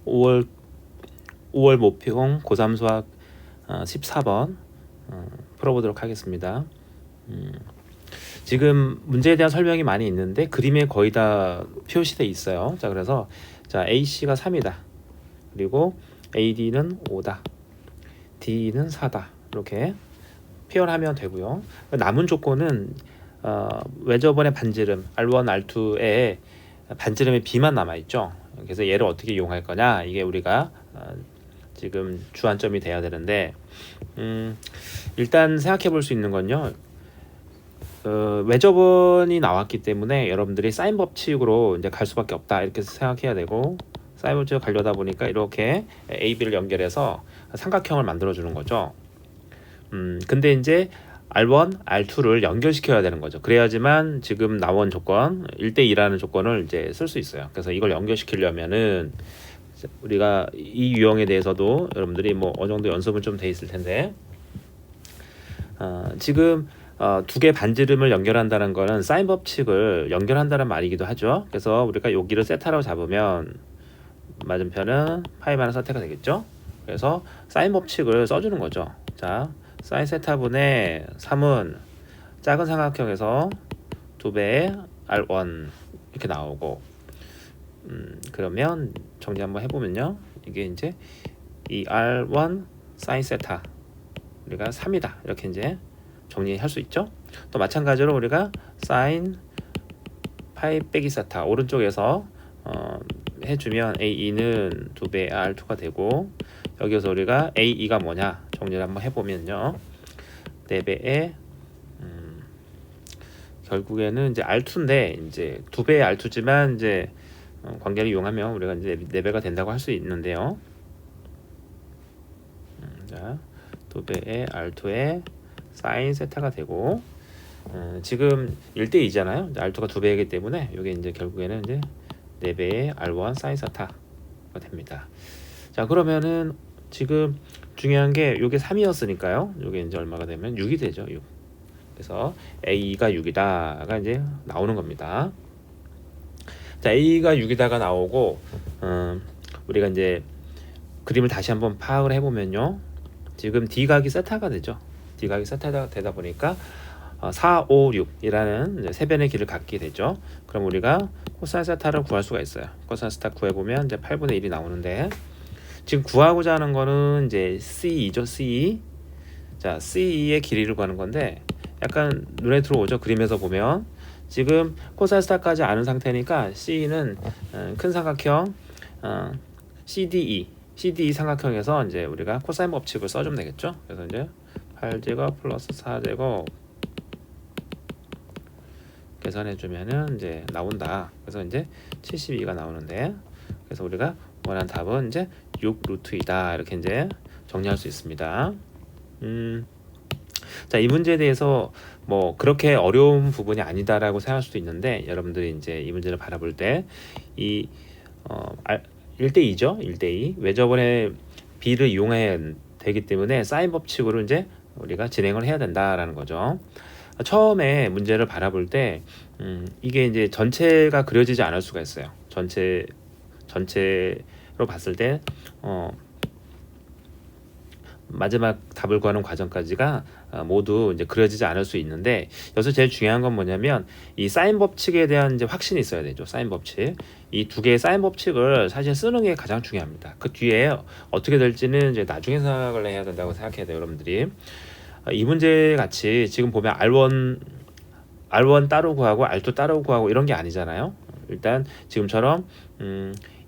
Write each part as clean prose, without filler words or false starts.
5월 5월 모평 고3 수학 14번 풀어보도록 하겠습니다. 지금 문제에 대한 설명이 많이 있는데 그림에 거의 다 표시되어 있어요. 자, 그래서 자, AC가 3이다. 그리고 AD는 5다. D는 4다. 이렇게 표현하면 되고요. 남은 조건은 외접원의 반지름 R1, R2에 반지름의 B만 남아있죠. 그래서 얘를 어떻게 이용할 거냐, 이게 우리가 지금 주안점이 돼야 되는데, 일단 생각해 볼 수 있는 건요, 외접원이 나왔기 때문에 여러분들이 사인 법칙으로 이제 갈 수밖에 없다, 이렇게 생각해야 되고, 사인 법칙을 가려다 보니까 이렇게 AB를 연결해서 삼각형을 만들어 주는 거죠. 근데 이제 R1, R2를 연결시켜야 되는 거죠. 그래야지만 지금 나온 조건 1대2라는 조건을 이제 쓸 수 있어요. 그래서 이걸 연결시키려면은 우리가 이 유형에 대해서도 여러분들이 뭐 어느 정도 연습은 좀 돼 있을 텐데, 지금 두 개 반지름을 연결한다는 거는 사인 법칙을 연결한다는 말이기도 하죠. 그래서 우리가 여기를 세타라고 잡으면 맞은편은 파이마이너스 사태가 되겠죠. 그래서 사인 법칙을 써주는 거죠. 자, 사인 세타분의 3은 작은 삼각형에서 2배의 R1 이렇게 나오고, 그러면 정리 한번 해보면요, 이게 이제 이 R1 사인 세타 우리가 3이다 이렇게 이제 정리할 수 있죠. 또 마찬가지로 우리가 사인 파이 빼기 세타 오른쪽에서 해주면 AE는 2배의 R2가 되고, 여기서 우리가 AE가 뭐냐 정리를 한번 해보면요, 4배의 결국에는 이제 R2인데 이제 2배의 R2지만 이제 관계를 이용하면 우리가 이제 4배가 된다고 할 수 있는데요. 자, 2배의 R2의 사인 세타가 되고, 지금 1대2잖아요. R2가 2배이기 때문에 이게 이제 결국에는 이제 4배의 R1 사인 세타가 됩니다. 자, 그러면은 지금 중요한 게 이게 3이었으니까요. 이게 이제 얼마가 되면 6이 되죠. 6. 그래서 A가 6이다가 이제 나오는 겁니다. 자, A가 6이다가 나오고, 우리가 이제 그림을 다시 한번 파악을 해보면요, 지금 D각이 세타가 되죠. D각이 세타가 되다 보니까 4, 5, 6이라는 세 변의 길을 갖게 되죠. 그럼 우리가 코사인 세타를 구할 수가 있어요. 코사인 세타 구해보면 이제 8분의 1이 나오는데, 지금 구하고자 하는 거는 이제 C2죠. C2. 자, C2의 길이를 구하는 건데 약간 눈에 들어오죠. 그림에서 보면 지금 코사인 세타까지 아는 상태니까 C는 큰 삼각형 CDE 삼각형에서 이제 우리가 코사인 법칙을 써주면 되겠죠. 그래서 이제 8제곱 플러스 4제곱 계산해주면은 이제 나온다. 그래서 이제 72가 나오는데, 그래서 우리가 원하는 답은 이제 6 루트이다 이렇게 이제 정리할 수 있습니다. 자, 이 문제에 대해서 뭐 그렇게 어려운 부분이 아니다라고 생각할 수도 있는데, 여러분들이 이제 이 문제를 바라볼 때 이 1대2죠. 1대2 외접원의 B를 이용해야 되기 때문에 사인 법칙으로 이제 우리가 진행을 해야 된다라는 거죠. 처음에 문제를 바라볼 때 이게 이제 전체가 그려지지 않을 수가 있어요. 전체로 봤을 때 마지막 답을 구하는 과정까지가 모두 이제 그려지지 않을 수 있는데, 여기서 제일 중요한 건 뭐냐면 이 사인 법칙에 대한 이제 확신이 있어야 되죠. 사인 법칙, 이 두 개의 사인 법칙을 사실 쓰는 게 가장 중요합니다. 그 뒤에 어떻게 될지는 이제 나중에 생각을 해야 된다고 생각해야 돼요, 여러분들이. 이 문제 같이 지금 보면 R1 따로 구하고 R2 따로 구하고 이런 게 아니잖아요. 일단 지금처럼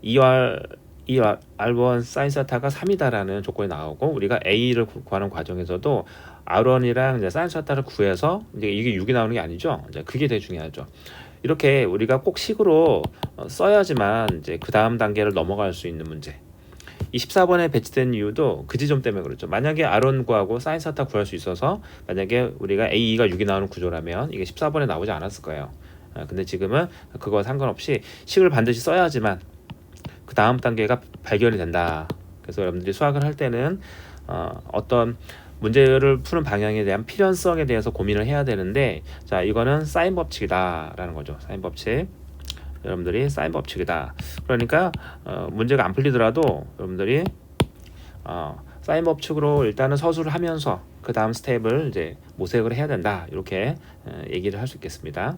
이 R1 사인 세타가 3이다라는 조건이 나오고, 우리가 A를 구하는 과정에서도 R1이랑 이제 사인 세타를 구해서 이제 이게 6이 나오는 게 아니죠. 이제 그게 되게 중요하죠. 이렇게 우리가 꼭 식으로 써야지만 이제 그 다음 단계를 넘어갈 수 있는 문제. 이 14번에 배치된 이유도 그 지점 때문에 그렇죠. 만약에 R1 구하고 사인 세타 구할 수 있어서 만약에 우리가 AE가 6이 나오는 구조라면 이게 14번에 나오지 않았을 거예요. 근데 지금은 그거 상관없이 식을 반드시 써야지만 그 다음 단계가 발견이 된다. 그래서 여러분들이 수학을 할 때는 어떤 문제를 푸는 방향에 대한 필연성에 대해서 고민을 해야 되는데, 자, 이거는 사인 법칙이다 라는 거죠. 사인 법칙. 여러분들이 사인 법칙이다. 그러니까 문제가 안 풀리더라도 여러분들이 사인 법칙으로 일단은 서술을 하면서 그 다음 스텝을 이제 모색을 해야 된다. 이렇게 얘기를 할 수 있겠습니다.